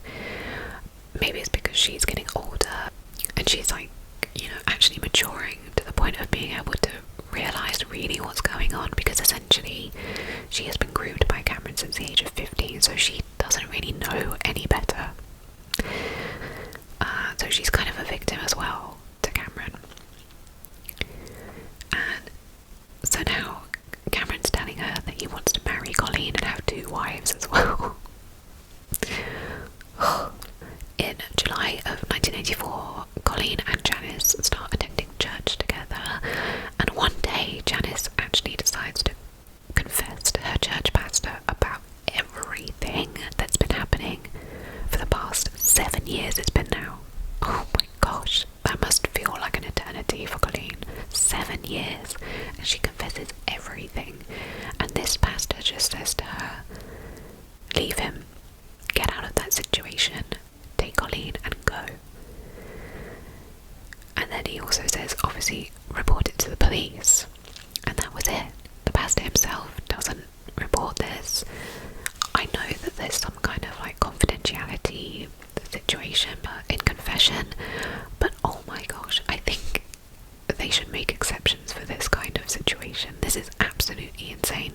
Maybe it's because she's getting older and she's like, you know, actually maturing to the point of being able to realise really what's going on, because essentially she has been groomed by Cameron since the age of 15, so she doesn't really know any better. So she's kind of a victim as well to Cameron. And so now Cameron's telling her that he wants to marry Colleen and have 2 wives as well. In July of 1984, Colleen and Janice start attending church together, and one day Janice actually decides to confess to her church pastor about everything that's been happening for the past 7 years it's been now. Oh my gosh, that must feel like an eternity for Colleen. 7 years, and she confesses everything, and this pastor just says to her, leave him, get out of that situation, take Colleen and go. And then he also says, obviously, report it to the police. And that was it. The pastor himself doesn't report this. I know that there's some kind of like confidentiality situation in confession, but oh my gosh, I think they should make exceptions for this kind of situation. This is absolutely insane.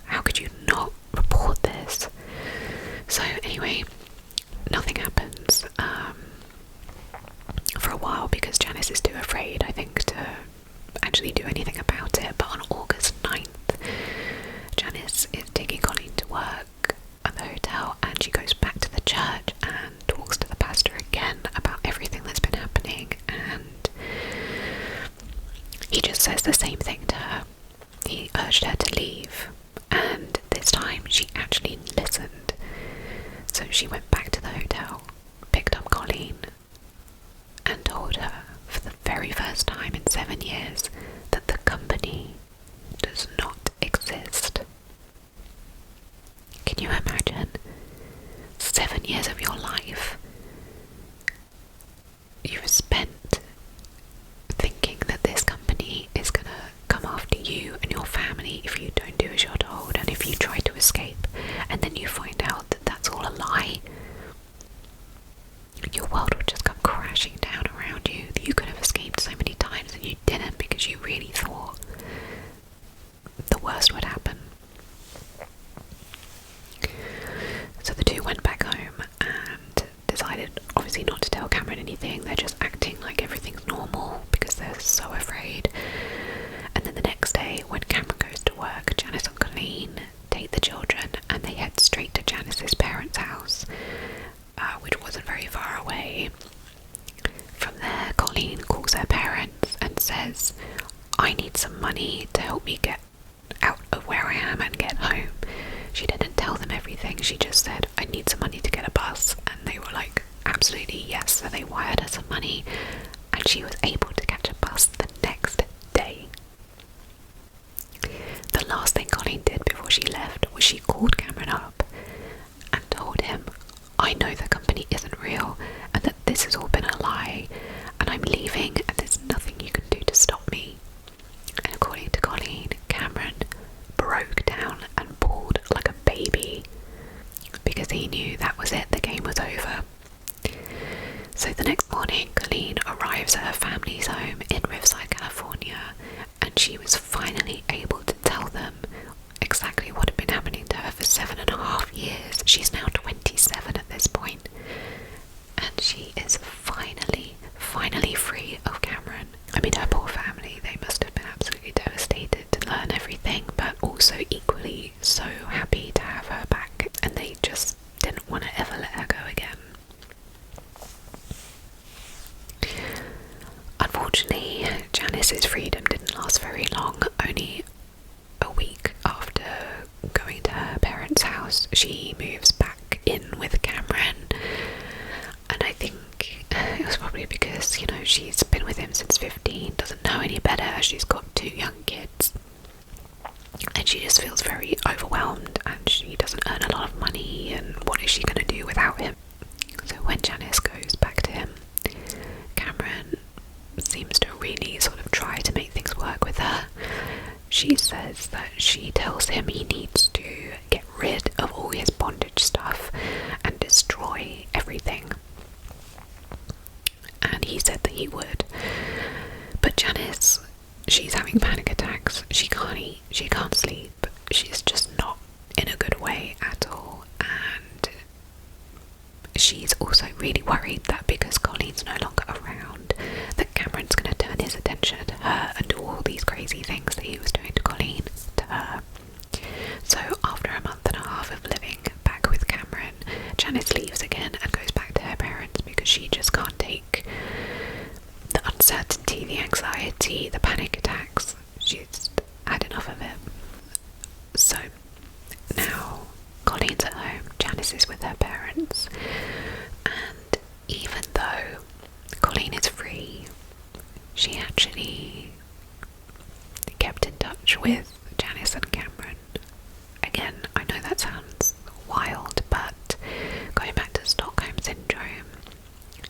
How could you not report this? So anyway, nothing happens for a while because Janice is too afraid, I think, to actually do anything about it. But on August 9th, Janice is taking Colleen to work at the hotel, and she goes back to the church and talks to the pastor again about everything that's been happening, and he just says the same thing to her. He urged her to leave, and this time she actually listened. So she went back to the hotel, picked up Colleen, and told her for the very first time in 7 years that the company does not exist. Can you imagine? 7 years of your life you've spent thinking that this company is gonna come after you and your family if you don't do as you're told, and if you try to escape, and then you find out that that's all a lie. Your world would just come crashing down around you. You could have escaped so many times and you didn't because you really thought the worst would happen. So the two went back home and decided obviously not to tell Cameron anything. They're just acting like everything's normal because they're so afraid. And then the next day when Cameron goes to work, Janice and Colleen take the children and they head straight to Janice's parents' house, which wasn't very far away. From there, Colleen calls her parents and says, I need some money to help me get out of where I am and get home. She didn't tell them everything, she just said, I need some money to get a bus, and they were like, absolutely yes. So they wired her some money and she was able to catch a bus the next day. The last thing Colleen did before she left was she called Cameron up and told him, I know the company isn't real and that this has all been a lie, and I'm leaving and there's nothing you can do to stop me. And according to Colleen, Cameron broke down and bawled like a baby because he knew that was it, the game was over. So the next morning, Colleen arrives at her she moves back in with Cameron, and I think it was probably because, you know, she's been with him since 15, doesn't know any better, she's got 2 young kids, and she just feels very overwhelmed, and she doesn't earn a lot of money, and what is she going to do without him? So when Janice goes back to him, Cameron seems to really sort of try to make things work with her. She says that she tells him he needs to get rid of all his bondage stuff and destroy everything. And he said that he would. But Janice, she's having panic attacks. She can't eat, she can't sleep. She's just not in a good way at all. And she's also really worried that because Colleen's no longer around, that Cameron's going to turn his attention to her and do all these crazy things that he was doing to Colleen to her. So after a month and a half of living back with Cameron, Janice leaves again and goes back to her parents because she just can't take the uncertainty, the anxiety, the panic attacks. She's had enough of it. So now Colleen's at home, Janice is with her parents, and even though Colleen is free, she actually kept in touch with Janice and Cameron. Again, I know that sounds wild, but going back to Stockholm Syndrome,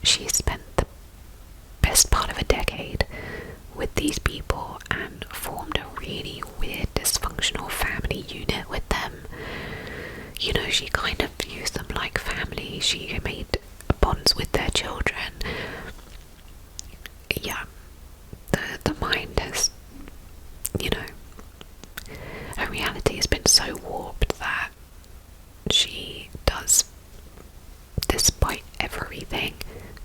she spent the best part of a decade with these people and formed a really weird dysfunctional family unit with them. You know, she kind of views them like family. She made bonds with their children. Yeah, the mind has, you know, her reality has been so warped that she does, despite everything,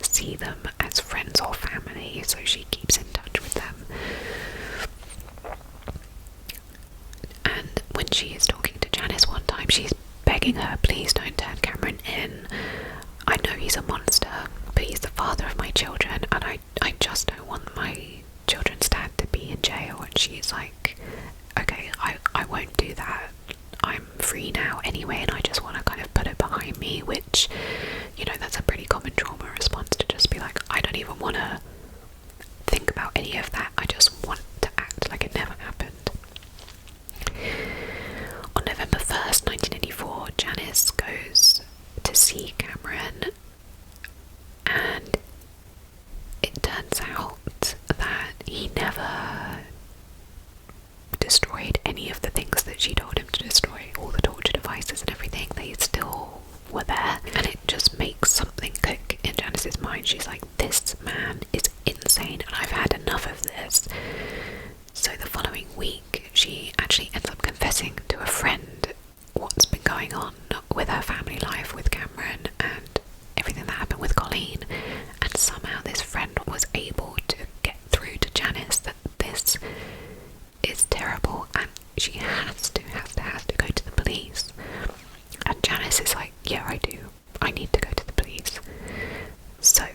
see them as friends or family, so she keeps in touch with them. And when she is talking to Janice one time, she's begging her, please don't turn Cameron in. I know he's a monster, but he's the father of my children, and I just don't want my children's dad to be in jail. And she's like, okay, I won't do that. I'm free now anyway, and I just want to kind of put it behind me, which, you know, that's a pretty common trauma response, to just be like, I don't even want to think about any of that. I just want to act like it never happened. On November 1st, 1984, Janice goes to see Cameron, and it turns out that he never destroyed any of the things that she told him to destroy. All the torture devices and everything, they still were there, and it just makes something click in Janice's mind. She's like, this man is insane and I've had enough of this. So the following week, she actually ends up confessing to a friend what's been going on with her family life with Cameron and everything that happened with Colleen, and somehow this friend was able to get through to Janice that this is terrible and she has to go to the police. And Janice is like, yeah, I need to go to the police. So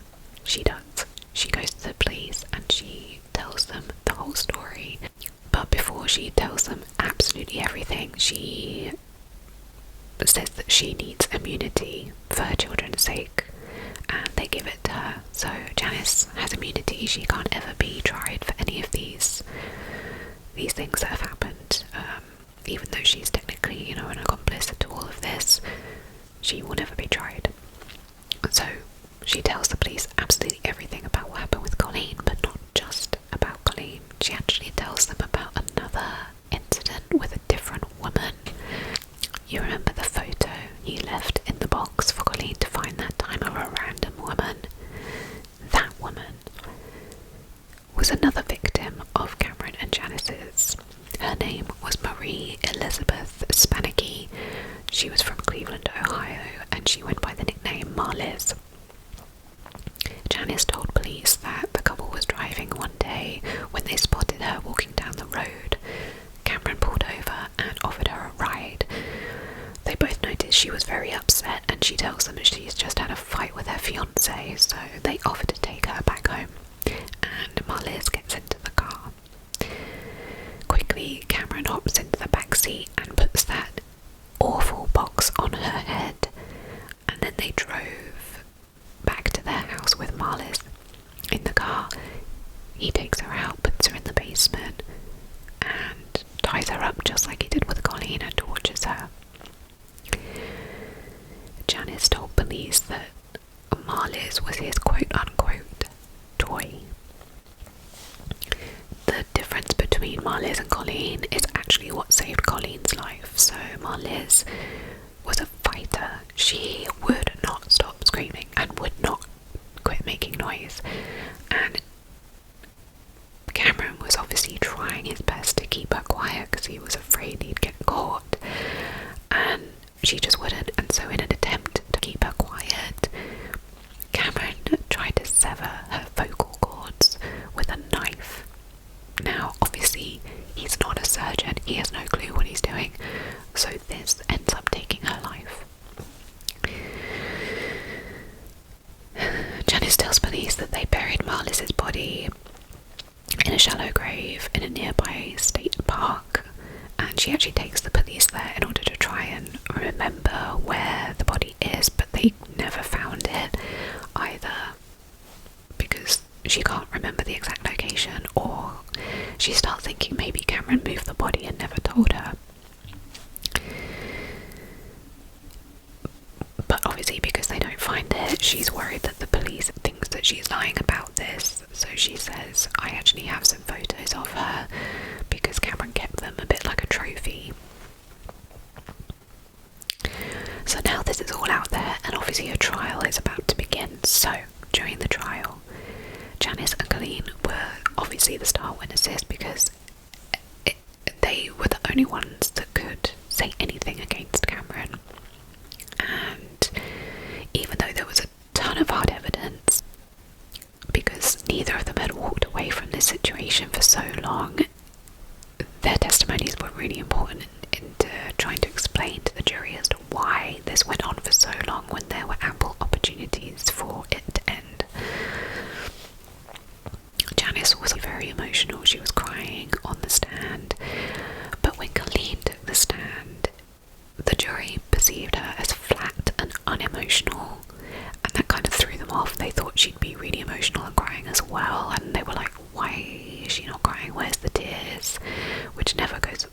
she does. She goes to the police and she tells them the whole story. But before she tells them absolutely everything, she says that she needs immunity for her children's sake, and they give it to her. So Janice has immunity. She can't ever be tried for any of these things that have happened. Even though she's technically, you know, an accomplice to all of this, she will never be tried. So she tells the police absolutely everything about what happened with Colleen, but not just about Colleen. She actually tells them about another incident with a different woman. You remember the photo he left in the box for Colleen to find that time of a random woman? That woman was another victim of Cameron and Janice's. Her name was Marie Elizabeth Spanicki. She was from Cleveland, Ohio, and she went by the nickname Marliz. Janice told police that the couple was driving one day when they spotted her walking down the road. Cameron pulled over and offered her a ride. They both noticed she was very upset, and she tells them that she's just had a fight with her fiancé, so they offer to take her back home, and Marliz gets into the car. Quickly, Cameron hops into the back seat and puts that awful box on her Janice was his quote-unquote toy. The difference between Marliz and Colleen is actually what saved Colleen's life. So Marliz was a fighter. She would not stop screaming and would not quit making noise. And Cameron was obviously trying his best to keep her quiet because he was afraid he'd get caught. And she just wouldn't. And so in an attempt to keep her quiet, Cameron tried to sever her vocal cords with a knife. Now, obviously, he's not a surgeon, he has no clue what he's doing, so this ends up taking her life. Janice tells police that they buried Marliz's body in a shallow grave in a nearby state park, and she actually takes the police there in order to try and remember where the body is, but they never found it either because she can't remember the exact location, or she starts thinking maybe Cameron moved the body and never told her. But obviously because they don't find it, she's worried that the police thinks that she's lying about this, so she says, I actually have some photos of her because Cameron kept them a bit like a trophy. So now this is all out there, and obviously a trial is about to begin. So during the trial, Janice and Colleen were obviously the star witnesses because they were the only ones that could say anything against Cameron. And even though there was a ton of hard evidence, because neither of them had walked away from this situation for so long, their testimonies were really important into trying to explain to the jury as to why this went on for so long when there were ample opportunities for it to end. Janice was very emotional. She was crying on the stand, but when Colleen took the stand, the jury perceived her as flat and unemotional, and that kind of threw them off. They thought she'd be really emotional and crying as well, and they were like, why is she not crying? Where's the tears? Which never goes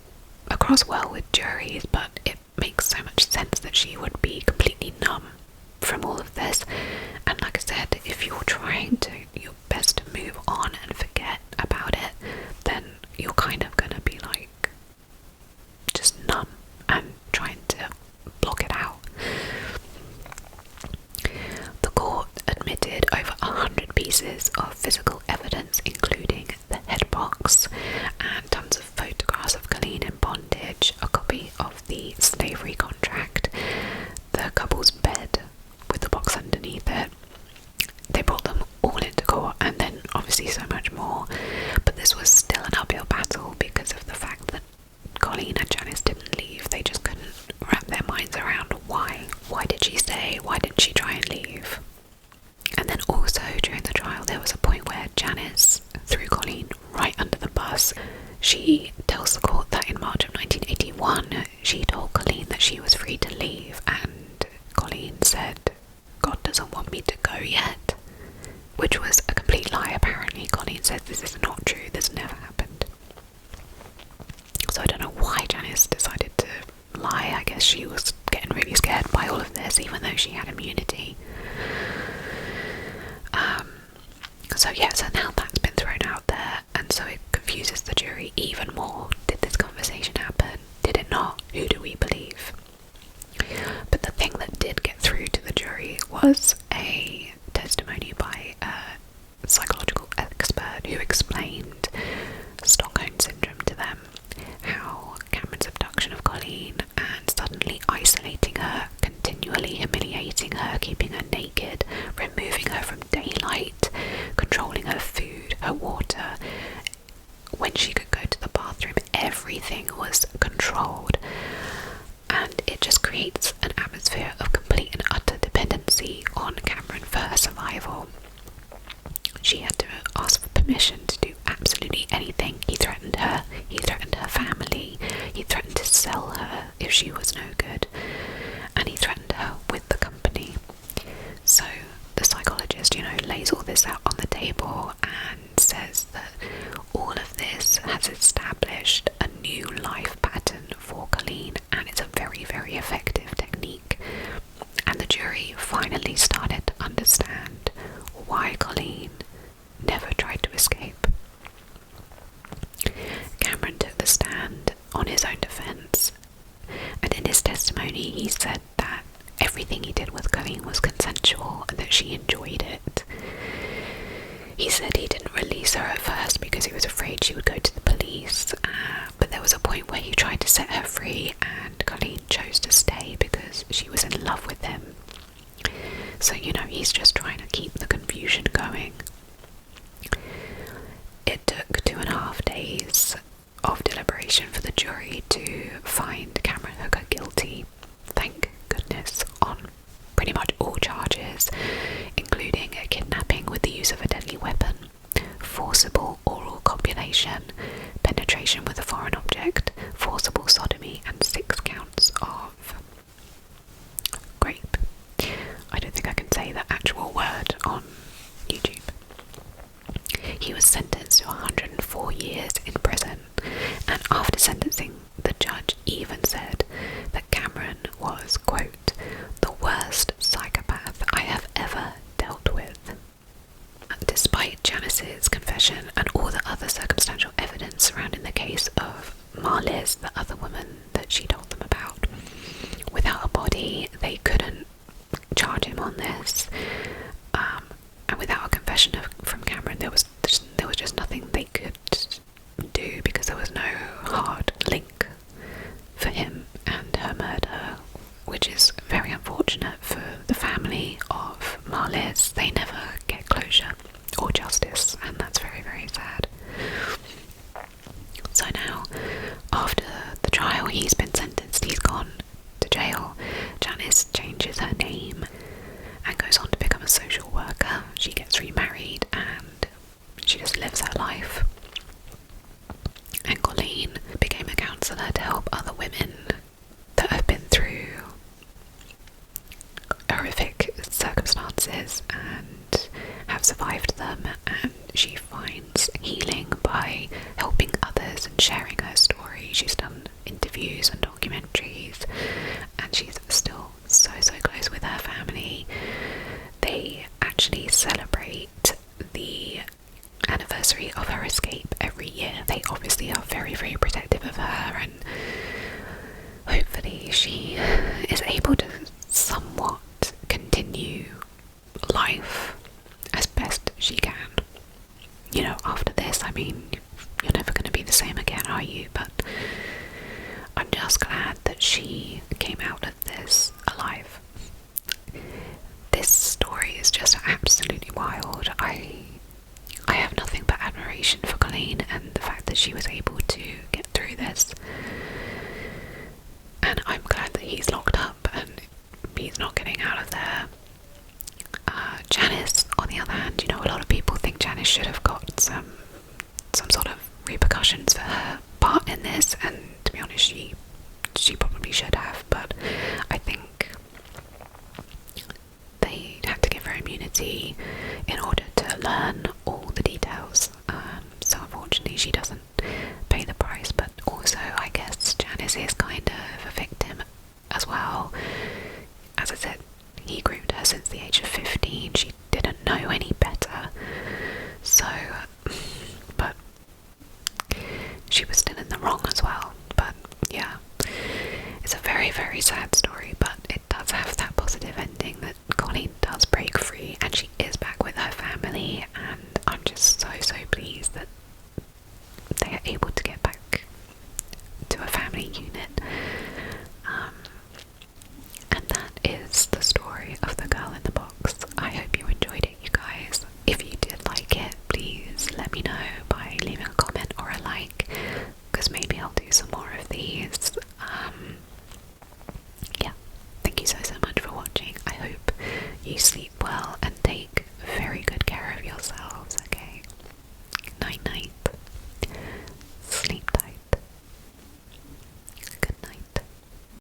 across well with juries, but it makes so much sense that she would be completely numb from all of this. And like I said, if you're trying to your best to move on and forget about it, then you're kind of gonna be like just numb and trying to block it out. The court admitted over 100 pieces of physical evidence, including the head box and tons of photographs of Colleen in bondage, a copy of the slavery contract, the couple's bed with the box underneath it. They brought them all into court, and then obviously so much more, but this was still an uphill battle because of the fact that Colleen and Janice didn't leave. They just couldn't wrap their minds around why. Why did she stay? Why didn't she try and leave? And then also during the trial there was a point where Janice threw Colleen right under the bus. She tells the court that in March of 1981 she told Colleen that she was free to leave, and Colleen said, God doesn't want me to go yet, which was a complete lie apparently. Colleen says this is not true, this never happened. So I don't know why Janice decided to lie. I guess she was getting really scared by all of this, even though she had immunity. So now that's been thrown out there, and so it confuses the jury even more. Did this conversation happen? Did it not? Who do we believe? But the thing that did get through to the jury was a testimony by a psychological expert who explained Stockholm Syndrome to them, how Cameron's abduction of Colleen and suddenly isolating her, continually humiliating her, keeping her naked, removing her from daylight, controlling her food, her water. When she could go to the bathroom, everything was controlled, and it just creates an atmosphere of complete and utter dependency on Cameron for her survival. She had to ask for permission to do absolutely anything. He threatened her family, he threatened to sell her if she was no good, and he threatened her with the company. So the psychologist, lays all this out on the table and says that all of this has established a new life pattern for Colleen, and it's a very, very effective technique. And the jury finally started to understand testimony, he said that everything he did with Colleen was consensual and that she enjoyed it. He said he didn't release her at first because he was afraid she would go to the police, but there was a point where he tried to set her free and Colleen chose to stay because she was in love with him. So, you know, he's just trying to keep the confusion going. It took 2.5 days of deliberation for the jury to find Cameron Hooker guilty, thank goodness, on pretty much all charges, including a kidnapping with the use of a deadly weapon, forcible oral copulation, penetration with a foreign object, forcible sodomy, and 6 counts of rape. I don't think I can say the actual word on YouTube. He was sentenced to 104 years in prison, and after sentencing, the judge even said that Cameron was, quote, the worst psychopath I have ever dealt with. Despite Janice's confession and all the other circumstantial evidence surrounding the case of Marliz, the other woman that she told them about, without a body, they couldn't charge him on this. And without a confession from Cameron, there was just nothing they could do because there was no hard link for him and her murder, which is very unfortunate for the family of Marliz. They never get closure or justice, and that's very, very sad. So now, after the trial, he's been sentenced, he's gone to jail. Janice changes her name and goes on to become a social worker. She gets remarried and she just lives her life. And Colleen became a counsellor to help other women that have been through horrific circumstances and have survived them, and she finds healing by helping others and sharing her story. She's done interviews and documentaries, and she's still so close with her family. They actually celebrate the anniversary of her escape every year. They obviously are very, very protective of her, and hopefully she is able to somewhat continue life as best she can. You know, after this, I mean, you're never going to be the same again, are you? But I'm just glad that she came out of this alive. This story is just absolutely wild. I have nothing but admiration for Colleen and the fact that she was able to get through this. And I'm glad that he's locked up and he's not getting out of there. Janice, on the other hand, you know, a lot of people think Janice should have got some sort of repercussions for her part in this, and to be honest, she probably should have, but I think they had to give her immunity in order to learn all the details. So unfortunately she doesn't pay the price, but also I guess Janice is kind of a victim as well. As I said, he groomed her since the age of 15. She didn't know any better. So, but she was still in the wrong as well. But yeah, it's a very, very sad story, but it does have that positive ending that Colleen does break free and she is back with her family, and I'm just so pleased that they are able to get back to a family unit. And that is the story of The Girl in the Box. I hope you enjoyed it, you guys. If you did like it, please let me know by leaving a comment or a like, because maybe I'll do some more of these. Yeah, thank you so much for watching. I hope you sleep well and take very good care of yourselves, okay? Night night.